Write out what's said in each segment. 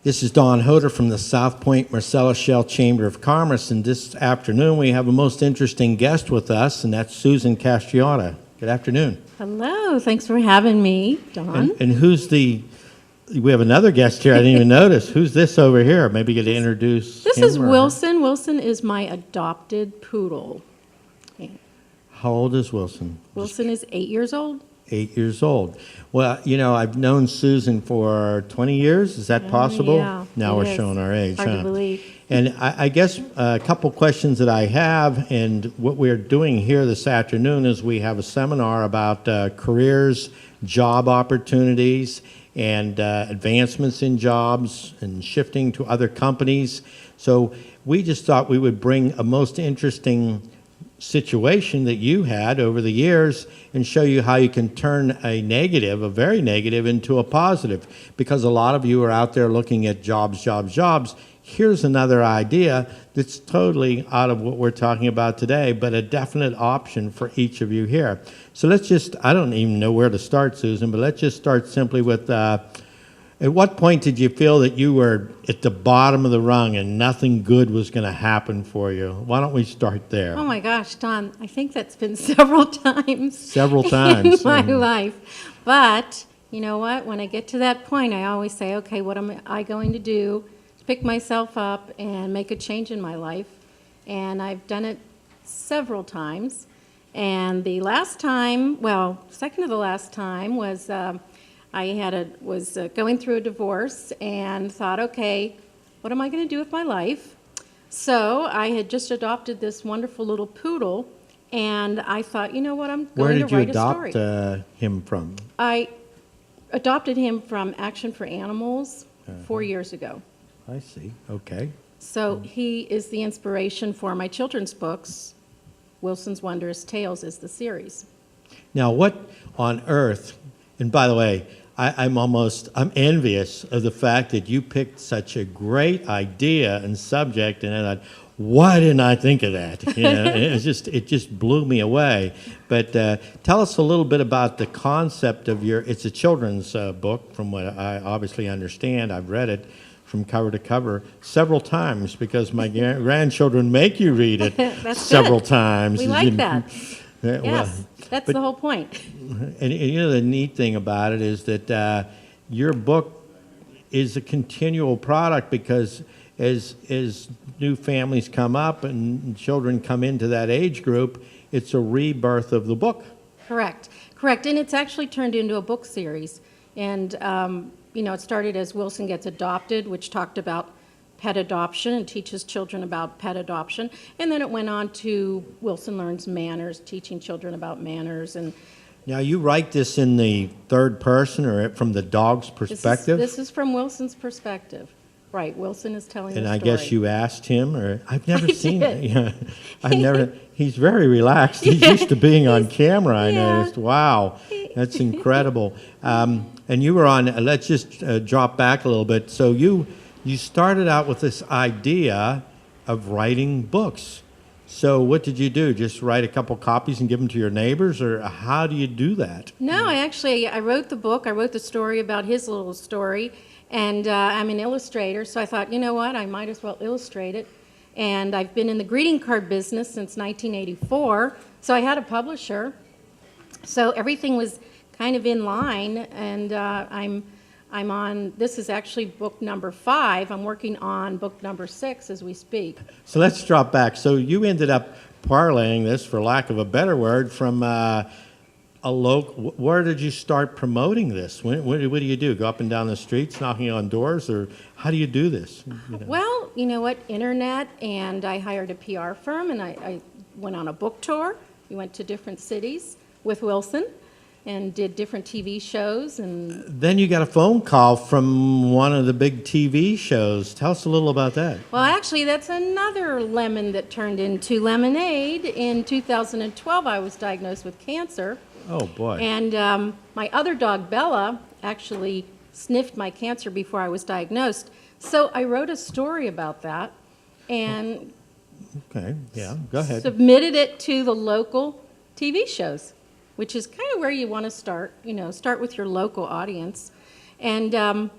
This is Don Hoder from the Southpointe Marcellus Shell Chamber of Commerce, and this afternoon we have a most interesting guest with us, and that's Susan Castriota. Good afternoon. Hello, thanks for having me, Don. And who's we have another guest here I didn't even notice. Who's this over here? Maybe you could introduce This him is or Wilson. Wilson is my adopted poodle. How old is Wilson? Wilson is 8 years old. 8 years old. Well, I've known Susan for 20 years. Is that possible? Yeah, now we're is. showing our age, Hard huh? to believe. And I guess a couple questions that I have, and what we're doing here this afternoon is we have a seminar about careers, job opportunities, and advancements in jobs and shifting to other companies. So we just thought we would bring a most interesting situation that you had over the years and show you how you can turn a negative, a very negative, into a positive. Because a lot of you are out there looking at jobs. Here's another idea that's totally out of what we're talking about today, but a definite option for each of you here. So let's just, I don't even know where to start, Susan, but let's just start simply with, at what point did you feel that you were at the bottom of the rung and nothing good was going to happen for you? Why don't we start there? Oh my gosh, Don, I think that's been several times. Several times. In my life. But, you know what? When I get to that point, I always say, okay, what am I going to do to pick myself up and make a change in my life? And I've done it several times. And the last time, well, second to the last time was I was going through a divorce and thought, okay, what am I going to do with my life? So I had just adopted this wonderful little poodle, and I thought, you know what, I'm going to write a story. Where did you adopt him from? I adopted him from Action for Animals 4 years ago. I see. Okay. So he is the inspiration for my children's books. Wilson's Wondrous Tales is the series. Now, what on earth, and by the way, I'm envious of the fact that you picked such a great idea and subject, and I thought, why didn't I think of that? It just blew me away. But tell us a little bit about the concept of it's a children's book, from what I obviously understand. I've read it from cover to cover several times because my grandchildren make you read it several times. We like that. Yes, well, that's the whole point. And the neat thing about it is that your book is a continual product, because as new families come up and children come into that age group, it's a rebirth of the book. Correct. And it's actually turned into a book series. And, it started as Wilson Gets Adopted, which talked about pet adoption and teaches children about pet adoption. And then it went on to Wilson Learns Manners, teaching children about manners. And now, you write this in the third person or from the dog's perspective? This is from Wilson's perspective. Right, Wilson is telling the story. And I guess you asked him, or I've never seen it. Yeah, he's very relaxed. He's used to being on camera, I noticed. Wow, that's incredible. And you were on, let's just drop back a little bit. So you started out with this idea of writing books. So what did you do? Just write a couple copies and give them to your neighbors, or how do you do that? No, I wrote the book. I wrote the story about his little story, and I'm an illustrator, so I thought, you know what, I might as well illustrate it. And I've been in the greeting card business since 1984, so I had a publisher. So everything was kind of in line, and I'm on, this is actually book number 5. I'm working on book number 6 as we speak. So let's drop back. So you ended up parlaying this, for lack of a better word, from a local. Where did you start promoting this? What do you do? Go up and down the streets knocking on doors, or how do you do this? Well, you know what, internet, and I hired a PR firm, and I went on a book tour. We went to different cities with Wilson and did different TV shows. And then you got a phone call from one of the big TV shows. Tell us a little about that. Well, actually, that's another lemon that turned into lemonade. In 2012, I was diagnosed with cancer. Oh, boy. And my other dog, Bella, actually sniffed my cancer before I was diagnosed. So I wrote a story about that and okay, yeah, go ahead. Submitted it to the local TV shows, which is kind of where you want to start, start with your local audience. And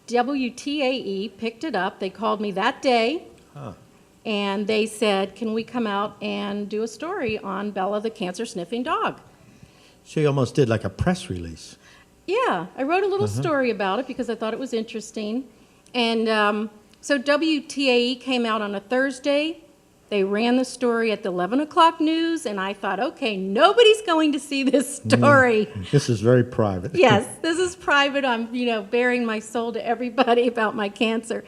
WTAE picked it up. They called me that day, and they said, can we come out and do a story on Bella the cancer-sniffing dog? So you almost did like a press release. Yeah, I wrote a little story about it because I thought it was interesting. And so WTAE came out on a Thursday. They ran the story at the 11 o'clock news, and I thought, okay, nobody's going to see this story. This is very private. Yes, this is private. I'm, bearing my soul to everybody about my cancer.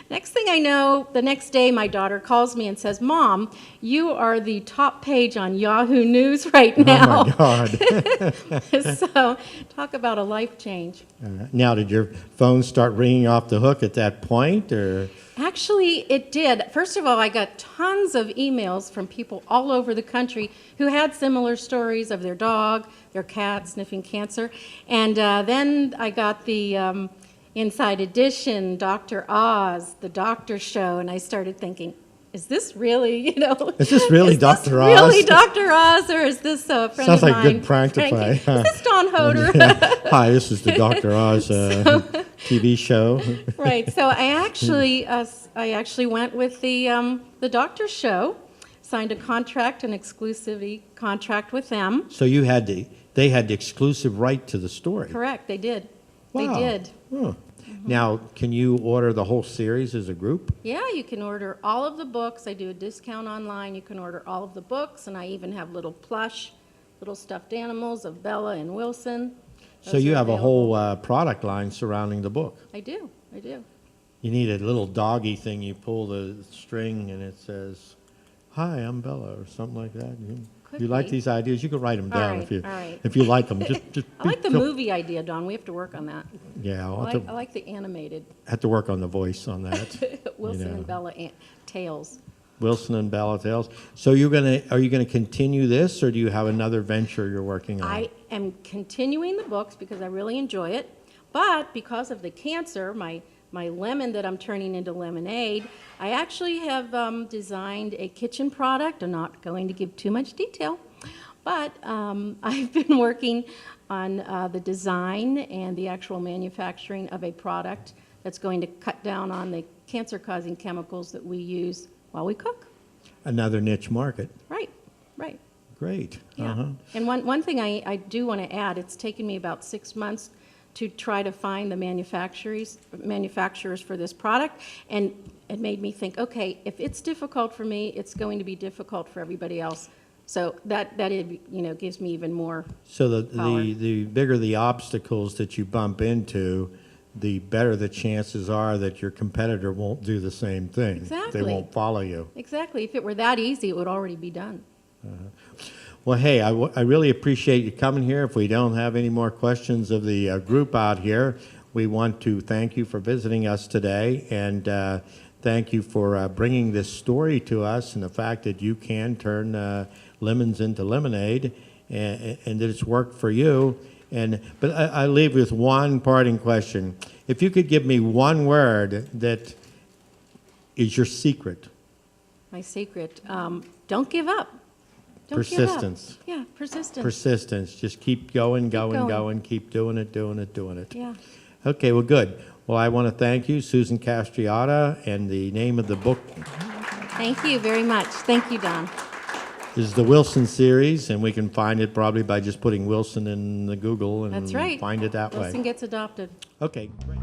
Next thing I know, the next day my daughter calls me and says, Mom, you are the top page on Yahoo News right now. Oh, my God. So talk about a life change. Now, did your phone start ringing off the hook at that point, or? Actually, it did. First of all, I got tons of emails from people all over the country who had similar stories of their dog, their cat sniffing cancer. And then I got the Inside Edition, Dr. Oz, the Doctor Show, and I started thinking, is this really, Is this really Dr. Oz? Really Dr. Oz, or is this a friend Sounds of like mine? a good prank to play. Is this Don Hoder? Hi, this is the Dr. Oz TV show. Right. So I actually went with the Doctor Show, signed a contract, an exclusivity contract with them. So they had the exclusive right to the story. Correct. They did. Wow. They did. Huh. Now, can you order the whole series as a group? Yeah, you can order all of the books. I do a discount online. You can order all of the books, and I even have little stuffed animals of Bella and Wilson. So Those you are have a available. whole product line surrounding the book. I do. You need a little doggy thing. You pull the string and it says, "Hi, I'm Bella," or something like that. You like be. these ideas? You can write them down right, all right. if you like them. Just I like the movie idea, Don. We have to work on that. Yeah, I like the animated have to work on the voice on that. Wilson know. and Bella Tales. Wilson and Bella Tales. So are you gonna continue this, or do you have another venture you're working on? I am continuing the books because I really enjoy it, but because of the cancer, my lemon that I'm turning into lemonade, I actually have designed a kitchen product. I'm not going to give too much detail, but I've been working on the design and the actual manufacturing of a product that's going to cut down on the cancer-causing chemicals that we use while we cook. Another niche market. Right. Great. Yeah. And one thing I do want to add, it's taken me about 6 months to try to find the manufacturers for this product, and it made me think, okay, if it's difficult for me, it's going to be difficult for everybody else. So that gives me even more. So power. the bigger the obstacles that you bump into, the better the chances are that your competitor won't do the same thing. Exactly. They won't follow you. Exactly. If it were that easy, it would already be done. Well, hey, I really appreciate you coming here. If we don't have any more questions of the group out here, we want to thank you for visiting us today, and thank you for bringing this story to us and the fact that you can turn lemons into lemonade, and that it's worked for you. But I leave with one parting question. If you could give me one word that is your secret. My secret, don't give up. Don't Persistence. Give up. Yeah, persistence. Persistence. Just keep going, going. keep doing it. Yeah. Okay, well, good. Well, I want to thank you, Susan Castriota, and the name of the book Thank you very much. Thank you, Don. is the Wilson series, and we can find it probably by just putting Wilson in the Google and That's right. find it that Wilson way. gets adopted. Okay, great.